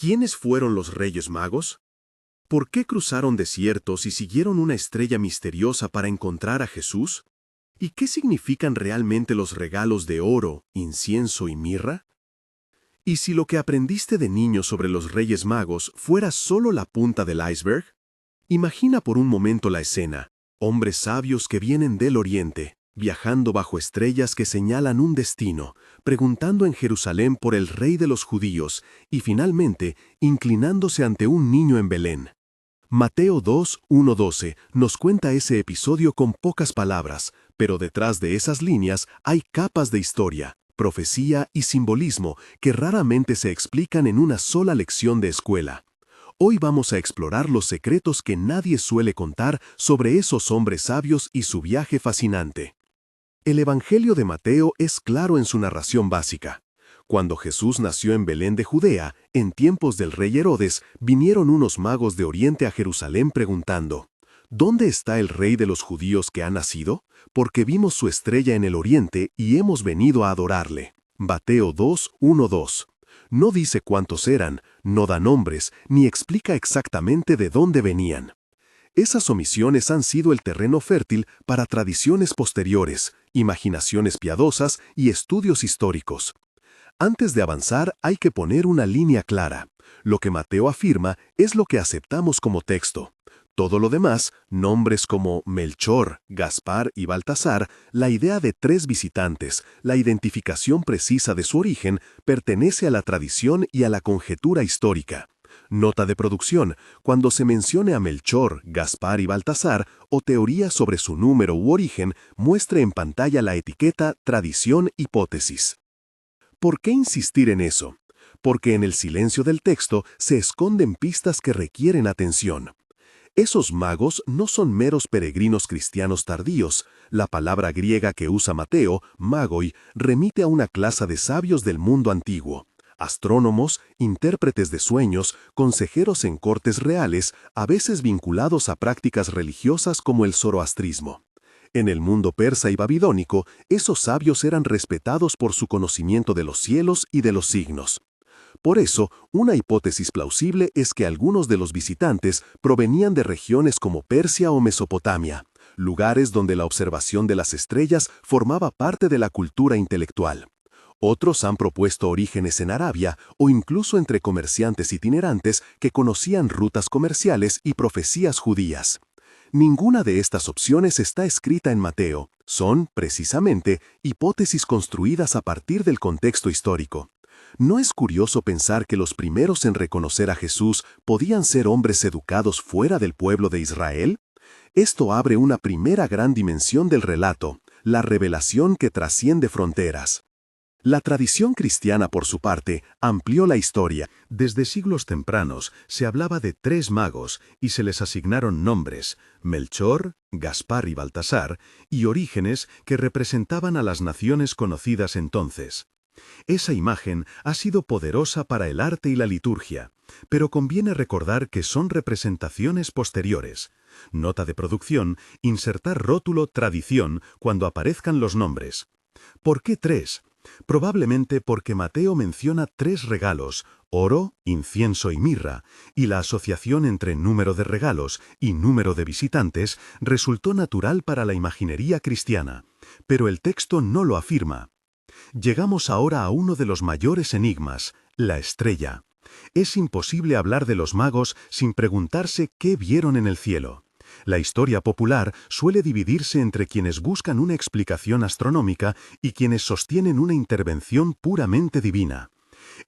¿Quiénes fueron los Reyes Magos? ¿Por qué cruzaron desiertos y siguieron una estrella misteriosa para encontrar a Jesús? ¿Y qué significan realmente los regalos de oro, incienso y mirra? ¿Y si lo que aprendiste de niño sobre los Reyes Magos fuera solo la punta del iceberg? Imagina por un momento la escena: hombres sabios que vienen del oriente, viajando bajo estrellas que señalan un destino, preguntando en Jerusalén por el rey de los judíos y finalmente inclinándose ante un niño en Belén. Mateo 2:1-12 nos cuenta ese episodio con pocas palabras, pero detrás de esas líneas hay capas de historia, profecía y simbolismo que raramente se explican en una sola lección de escuela. Hoy vamos a explorar los secretos que nadie suele contar sobre esos hombres sabios y su viaje fascinante. El Evangelio de Mateo es claro en su narración básica. Cuando Jesús nació en Belén de Judea, en tiempos del rey Herodes, vinieron unos magos de Oriente a Jerusalén preguntando: ¿Dónde está el rey de los judíos que ha nacido? Porque vimos su estrella en el oriente y hemos venido a adorarle. Mateo 2:1-2. No dice cuántos eran, no da nombres, ni explica exactamente de dónde venían. Esas omisiones han sido el terreno fértil para tradiciones posteriores, imaginaciones piadosas y estudios históricos. Antes de avanzar, hay que poner una línea clara. Lo que Mateo afirma es lo que aceptamos como texto. Todo lo demás, nombres como Melchor, Gaspar y Baltasar, la idea de 3 visitantes, la identificación precisa de su origen, pertenece a la tradición y a la conjetura histórica. Nota de producción: cuando se mencione a Melchor, Gaspar y Baltasar, o teoría sobre su número u origen, muestre en pantalla la etiqueta Tradición Hipótesis. ¿Por qué insistir en eso? Porque en el silencio del texto se esconden pistas que requieren atención. Esos magos no son meros peregrinos cristianos tardíos. La palabra griega que usa Mateo, magoi, remite a una clase de sabios del mundo antiguo. Astrónomos, intérpretes de sueños, consejeros en cortes reales, a veces vinculados a prácticas religiosas como el zoroastrismo. En el mundo persa y babilónico, esos sabios eran respetados por su conocimiento de los cielos y de los signos. Por eso, una hipótesis plausible es que algunos de los visitantes provenían de regiones como Persia o Mesopotamia, lugares donde la observación de las estrellas formaba parte de la cultura intelectual. Otros han propuesto orígenes en Arabia o incluso entre comerciantes itinerantes que conocían rutas comerciales y profecías judías. Ninguna de estas opciones está escrita en Mateo. Son, precisamente, hipótesis construidas a partir del contexto histórico. ¿No es curioso pensar que los primeros en reconocer a Jesús podían ser hombres educados fuera del pueblo de Israel? Esto abre una primera gran dimensión del relato, la revelación que trasciende fronteras. La tradición cristiana, por su parte, amplió la historia. Desde siglos tempranos se hablaba de 3 magos y se les asignaron nombres: Melchor, Gaspar y Baltasar, y orígenes que representaban a las naciones conocidas entonces. Esa imagen ha sido poderosa para el arte y la liturgia, pero conviene recordar que son representaciones posteriores. Nota de producción: insertar rótulo tradición cuando aparezcan los nombres. ¿Por qué 3? Probablemente porque Mateo menciona 3 regalos: oro, incienso y mirra, y la asociación entre número de regalos y número de visitantes resultó natural para la imaginería cristiana, pero el texto no lo afirma. Llegamos ahora a uno de los mayores enigmas: la estrella. Es imposible hablar de los magos sin preguntarse qué vieron en el cielo. La historia popular suele dividirse entre quienes buscan una explicación astronómica y quienes sostienen una intervención puramente divina.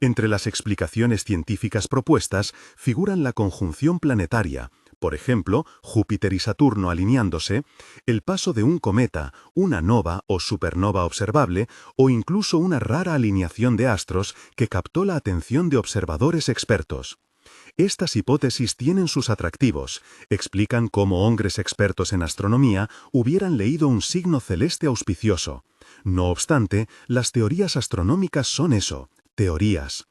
Entre las explicaciones científicas propuestas figuran la conjunción planetaria, por ejemplo, Júpiter y Saturno alineándose, el paso de un cometa, una nova o supernova observable, o incluso una rara alineación de astros que captó la atención de observadores expertos. Estas hipótesis tienen sus atractivos, explican cómo hombres expertos en astronomía hubieran leído un signo celeste auspicioso. No obstante, las teorías astronómicas son eso, teorías.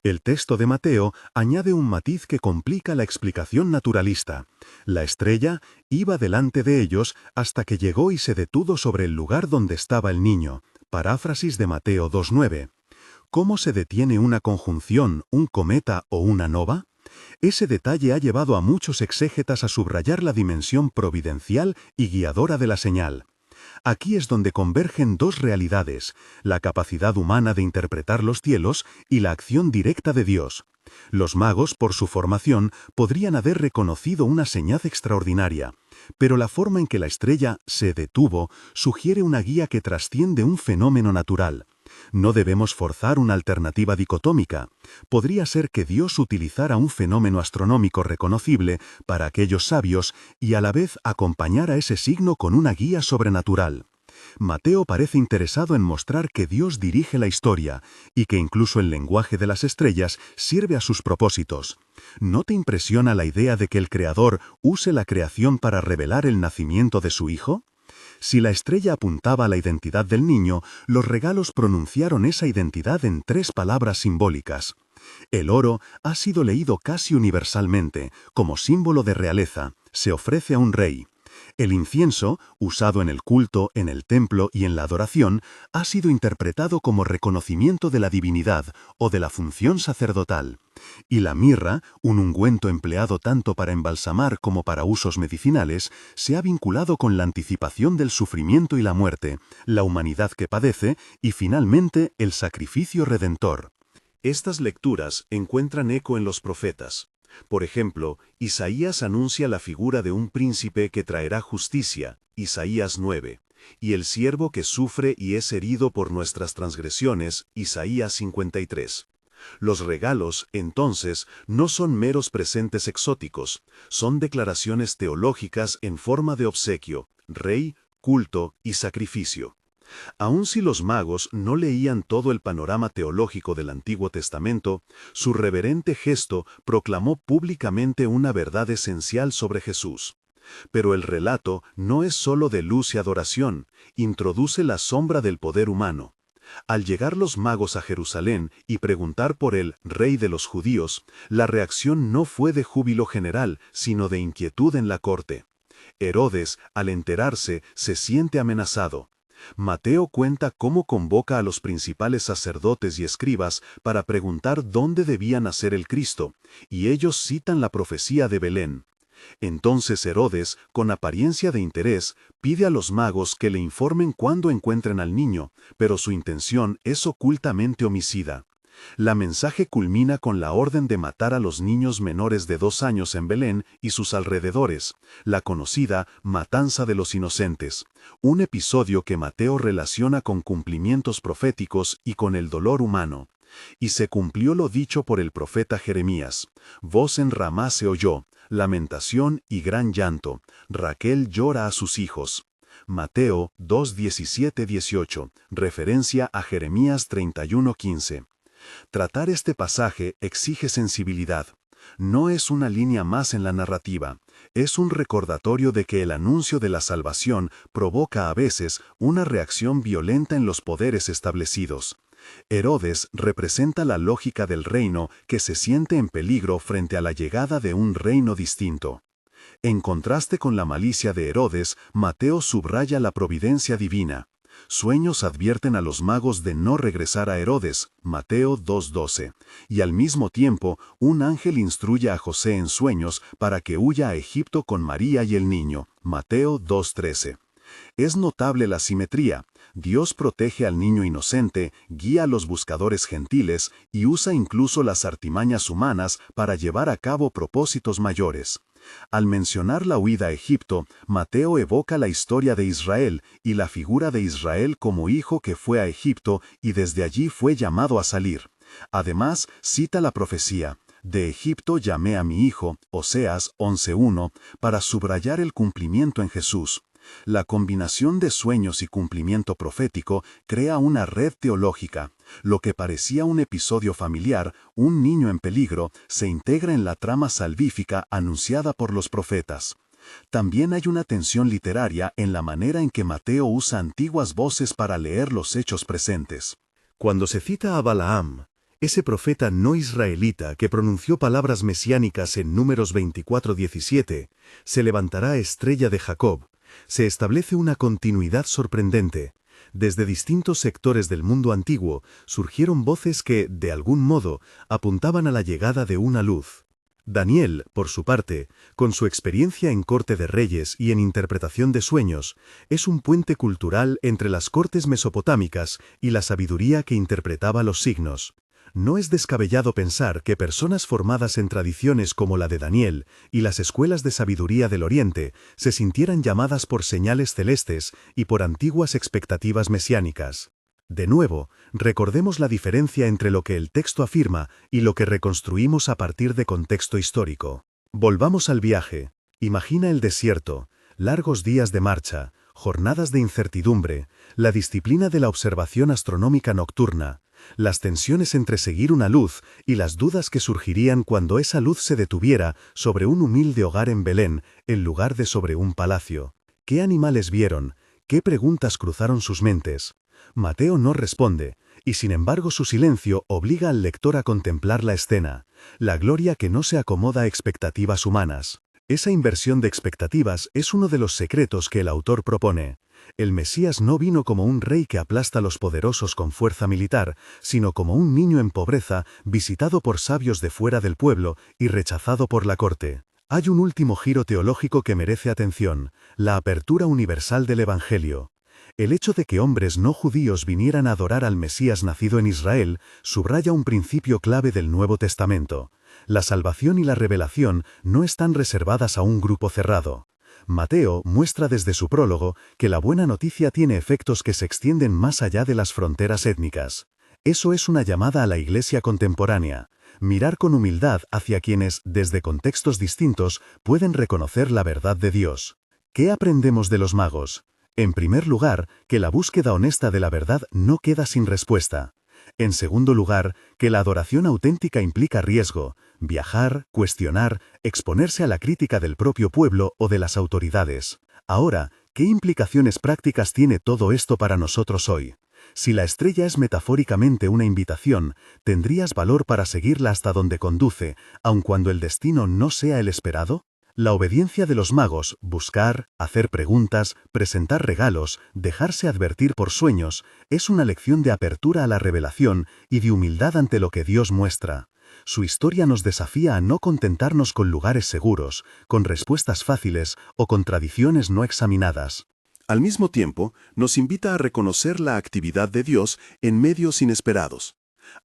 El texto de Mateo añade un matiz que complica la explicación naturalista. La estrella iba delante de ellos hasta que llegó y se detuvo sobre el lugar donde estaba el niño. Paráfrasis de Mateo 2:9. ¿Cómo se detiene una conjunción, un cometa o una nova? Ese detalle ha llevado a muchos exégetas a subrayar la dimensión providencial y guiadora de la señal. Aquí es donde convergen dos realidades, la capacidad humana de interpretar los cielos y la acción directa de Dios. Los magos, por su formación, podrían haber reconocido una señal extraordinaria, pero la forma en que la estrella se detuvo sugiere una guía que trasciende un fenómeno natural. No debemos forzar una alternativa dicotómica. Podría ser que Dios utilizara un fenómeno astronómico reconocible para aquellos sabios y a la vez acompañara ese signo con una guía sobrenatural. Mateo parece interesado en mostrar que Dios dirige la historia y que incluso el lenguaje de las estrellas sirve a sus propósitos. ¿No te impresiona la idea de que el Creador use la creación para revelar el nacimiento de su Hijo? Si la estrella apuntaba a la identidad del niño, los regalos pronunciaron esa identidad en 3 palabras simbólicas. El oro ha sido leído casi universalmente, como símbolo de realeza, se ofrece a un rey. El incienso, usado en el culto, en el templo y en la adoración, ha sido interpretado como reconocimiento de la divinidad o de la función sacerdotal. Y la mirra, un ungüento empleado tanto para embalsamar como para usos medicinales, se ha vinculado con la anticipación del sufrimiento y la muerte, la humanidad que padece y, finalmente, el sacrificio redentor. Estas lecturas encuentran eco en los profetas. Por ejemplo, Isaías anuncia la figura de un príncipe que traerá justicia, Isaías 9, y el siervo que sufre y es herido por nuestras transgresiones, Isaías 53. Los regalos, entonces, no son meros presentes exóticos, son declaraciones teológicas en forma de obsequio, rey, culto y sacrificio. Aun si los magos no leían todo el panorama teológico del Antiguo Testamento, su reverente gesto proclamó públicamente una verdad esencial sobre Jesús. Pero el relato no es solo de luz y adoración, introduce la sombra del poder humano. Al llegar los magos a Jerusalén y preguntar por el Rey de los Judíos, la reacción no fue de júbilo general, sino de inquietud en la corte. Herodes, al enterarse, se siente amenazado. Mateo cuenta cómo convoca a los principales sacerdotes y escribas para preguntar dónde debía nacer el Cristo, y ellos citan la profecía de Belén. Entonces Herodes, con apariencia de interés, pide a los magos que le informen cuándo encuentren al niño, pero su intención es ocultamente homicida. La mensaje culmina con la orden de matar a los niños menores de 2 años en Belén y sus alrededores, la conocida Matanza de los Inocentes, un episodio que Mateo relaciona con cumplimientos proféticos y con el dolor humano. Y se cumplió lo dicho por el profeta Jeremías: voz en Ramá se oyó, lamentación y gran llanto, Raquel llora a sus hijos. Mateo 2:17-18, referencia a Jeremías 31:15. Tratar este pasaje exige sensibilidad. No es una línea más en la narrativa, es un recordatorio de que el anuncio de la salvación provoca a veces una reacción violenta en los poderes establecidos. Herodes representa la lógica del reino que se siente en peligro frente a la llegada de un reino distinto. En contraste con la malicia de Herodes, Mateo subraya la providencia divina. Sueños advierten a los magos de no regresar a Herodes, Mateo 2:12, y al mismo tiempo un ángel instruye a José en sueños para que huya a Egipto con María y el niño, Mateo 2:13. Es notable la simetría. Dios protege al niño inocente, guía a los buscadores gentiles y usa incluso las artimañas humanas para llevar a cabo propósitos mayores. Al mencionar la huida a Egipto, Mateo evoca la historia de Israel y la figura de Israel como hijo que fue a Egipto y desde allí fue llamado a salir. Además, cita la profecía: de Egipto llamé a mi hijo, Oseas 11:1, para subrayar el cumplimiento en Jesús. La combinación de sueños y cumplimiento profético crea una red teológica. Lo que parecía un episodio familiar, un niño en peligro, se integra en la trama salvífica anunciada por los profetas. También hay una tensión literaria en la manera en que Mateo usa antiguas voces para leer los hechos presentes. Cuando se cita a Balaam, ese profeta no israelita que pronunció palabras mesiánicas en Números 24:17, se levantará estrella de Jacob, se establece una continuidad sorprendente. Desde distintos sectores del mundo antiguo surgieron voces que, de algún modo, apuntaban a la llegada de una luz. Daniel, por su parte, con su experiencia en corte de reyes y en interpretación de sueños, es un puente cultural entre las cortes mesopotámicas y la sabiduría que interpretaba los signos. No es descabellado pensar que personas formadas en tradiciones como la de Daniel y las escuelas de sabiduría del Oriente se sintieran llamadas por señales celestes y por antiguas expectativas mesiánicas. De nuevo, recordemos la diferencia entre lo que el texto afirma y lo que reconstruimos a partir de contexto histórico. Volvamos al viaje. Imagina el desierto, largos días de marcha, jornadas de incertidumbre, la disciplina de la observación astronómica nocturna, las tensiones entre seguir una luz y las dudas que surgirían cuando esa luz se detuviera sobre un humilde hogar en Belén en lugar de sobre un palacio. ¿Qué animales vieron? ¿Qué preguntas cruzaron sus mentes? Mateo no responde, y sin embargo su silencio obliga al lector a contemplar la escena, la gloria que no se acomoda a expectativas humanas. Esa inversión de expectativas es uno de los secretos que el autor propone. El Mesías no vino como un rey que aplasta a los poderosos con fuerza militar, sino como un niño en pobreza, visitado por sabios de fuera del pueblo y rechazado por la corte. Hay un último giro teológico que merece atención, la apertura universal del Evangelio. El hecho de que hombres no judíos vinieran a adorar al Mesías nacido en Israel subraya un principio clave del Nuevo Testamento. La salvación y la revelación no están reservadas a un grupo cerrado. Mateo muestra desde su prólogo que la buena noticia tiene efectos que se extienden más allá de las fronteras étnicas. Eso es una llamada a la Iglesia contemporánea. Mirar con humildad hacia quienes, desde contextos distintos, pueden reconocer la verdad de Dios. ¿Qué aprendemos de los magos? En primer lugar, que la búsqueda honesta de la verdad no queda sin respuesta. En segundo lugar, que la adoración auténtica implica riesgo, viajar, cuestionar, exponerse a la crítica del propio pueblo o de las autoridades. Ahora, ¿qué implicaciones prácticas tiene todo esto para nosotros hoy? Si la estrella es metafóricamente una invitación, ¿tendrías valor para seguirla hasta donde conduce, aun cuando el destino no sea el esperado? La obediencia de los magos, buscar, hacer preguntas, presentar regalos, dejarse advertir por sueños, es una lección de apertura a la revelación y de humildad ante lo que Dios muestra. Su historia nos desafía a no contentarnos con lugares seguros, con respuestas fáciles o con tradiciones no examinadas. Al mismo tiempo, nos invita a reconocer la actividad de Dios en medios inesperados,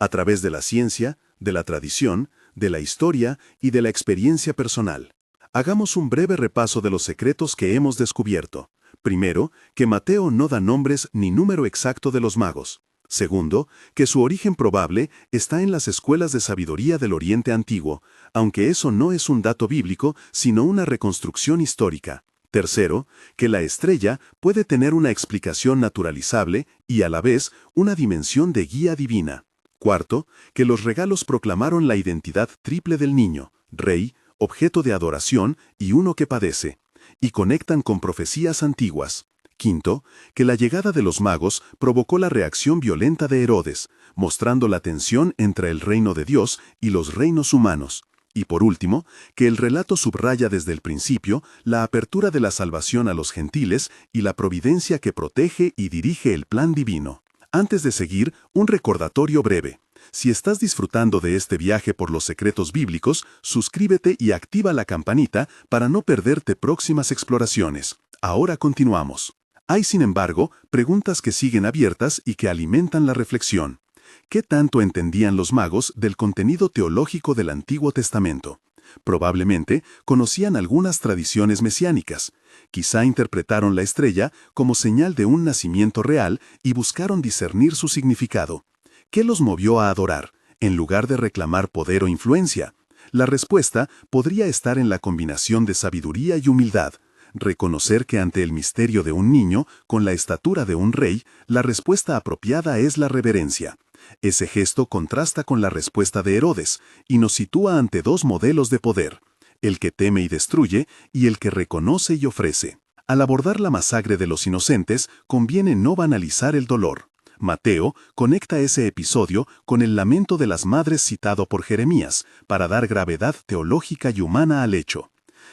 a través de la ciencia, de la tradición, de la historia y de la experiencia personal. Hagamos un breve repaso de los secretos que hemos descubierto. Primero, que Mateo no da nombres ni número exacto de los magos. Segundo, que su origen probable está en las escuelas de sabiduría del Oriente Antiguo, aunque eso no es un dato bíblico, sino una reconstrucción histórica. Tercero, que la estrella puede tener una explicación naturalizable y a la vez una dimensión de guía divina. Cuarto, que los regalos proclamaron la identidad triple del niño, rey, objeto de adoración y uno que padece, y conectan con profecías antiguas. Quinto, que la llegada de los magos provocó la reacción violenta de Herodes, mostrando la tensión entre el reino de Dios y los reinos humanos. Y por último, que el relato subraya desde el principio la apertura de la salvación a los gentiles y la providencia que protege y dirige el plan divino. Antes de seguir, un recordatorio breve. Si estás disfrutando de este viaje por los secretos bíblicos, suscríbete y activa la campanita para no perderte próximas exploraciones. Ahora continuamos. Hay, sin embargo, preguntas que siguen abiertas y que alimentan la reflexión. ¿Qué tanto entendían los magos del contenido teológico del Antiguo Testamento? Probablemente conocían algunas tradiciones mesiánicas. Quizá interpretaron la estrella como señal de un nacimiento real y buscaron discernir su significado. ¿Qué los movió a adorar, en lugar de reclamar poder o influencia? La respuesta podría estar en la combinación de sabiduría y humildad. Reconocer que ante el misterio de un niño, con la estatura de un rey, la respuesta apropiada es la reverencia. Ese gesto contrasta con la respuesta de Herodes y nos sitúa ante dos modelos de poder, el que teme y destruye y el que reconoce y ofrece. Al abordar la masacre de los inocentes, conviene no banalizar el dolor. Mateo conecta ese episodio con el lamento de las madres citado por Jeremías para dar gravedad teológica y humana al hecho.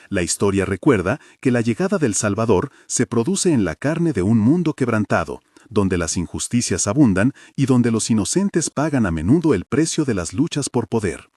La historia recuerda que la llegada del Salvador se produce en la carne de un mundo quebrantado, donde las injusticias abundan y donde los inocentes pagan a menudo el precio de las luchas por poder.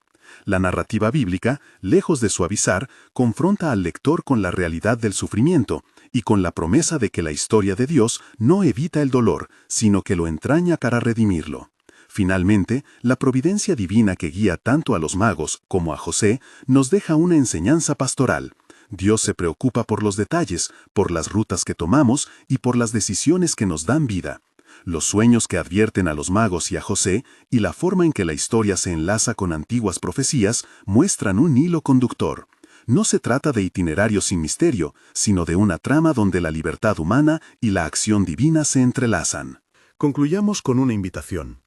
La narrativa bíblica, lejos de suavizar, confronta al lector con la realidad del sufrimiento y con la promesa de que la historia de Dios no evita el dolor, sino que lo entraña para redimirlo. Finalmente, la providencia divina que guía tanto a los magos como a José nos deja una enseñanza pastoral. Dios se preocupa por los detalles, por las rutas que tomamos y por las decisiones que nos dan vida. Los sueños que advierten a los magos y a José y la forma en que la historia se enlaza con antiguas profecías muestran un hilo conductor. No se trata de itinerarios sin misterio, sino de una trama donde la libertad humana y la acción divina se entrelazan. Concluyamos con una invitación.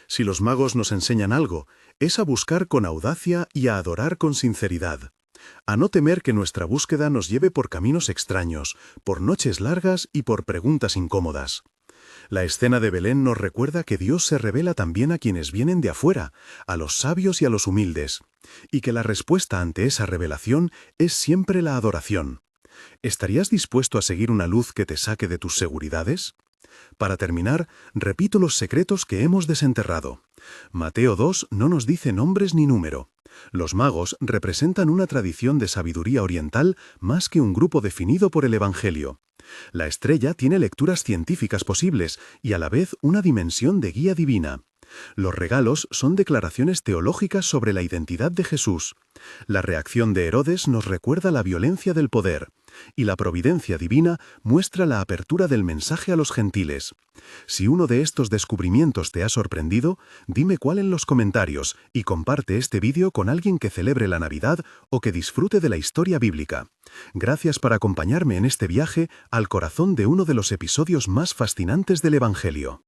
Si los magos nos enseñan algo, es a buscar con audacia y a adorar con sinceridad. A no temer que nuestra búsqueda nos lleve por caminos extraños, por noches largas y por preguntas incómodas. La escena de Belén nos recuerda que Dios se revela también a quienes vienen de afuera, a los sabios y a los humildes, y que la respuesta ante esa revelación es siempre la adoración. ¿Estarías dispuesto a seguir una luz que te saque de tus seguridades? Para terminar, repito los secretos que hemos desenterrado. Mateo 2 no nos dice nombres ni número. Los magos representan una tradición de sabiduría oriental más que un grupo definido por el Evangelio. La estrella tiene lecturas científicas posibles y a la vez una dimensión de guía divina. Los regalos son declaraciones teológicas sobre la identidad de Jesús. La reacción de Herodes nos recuerda la violencia del poder, y la providencia divina muestra la apertura del mensaje a los gentiles. Si uno de estos descubrimientos te ha sorprendido, dime cuál en los comentarios y comparte este vídeo con alguien que celebre la Navidad o que disfrute de la historia bíblica. Gracias por acompañarme en este viaje al corazón de uno de los episodios más fascinantes del Evangelio.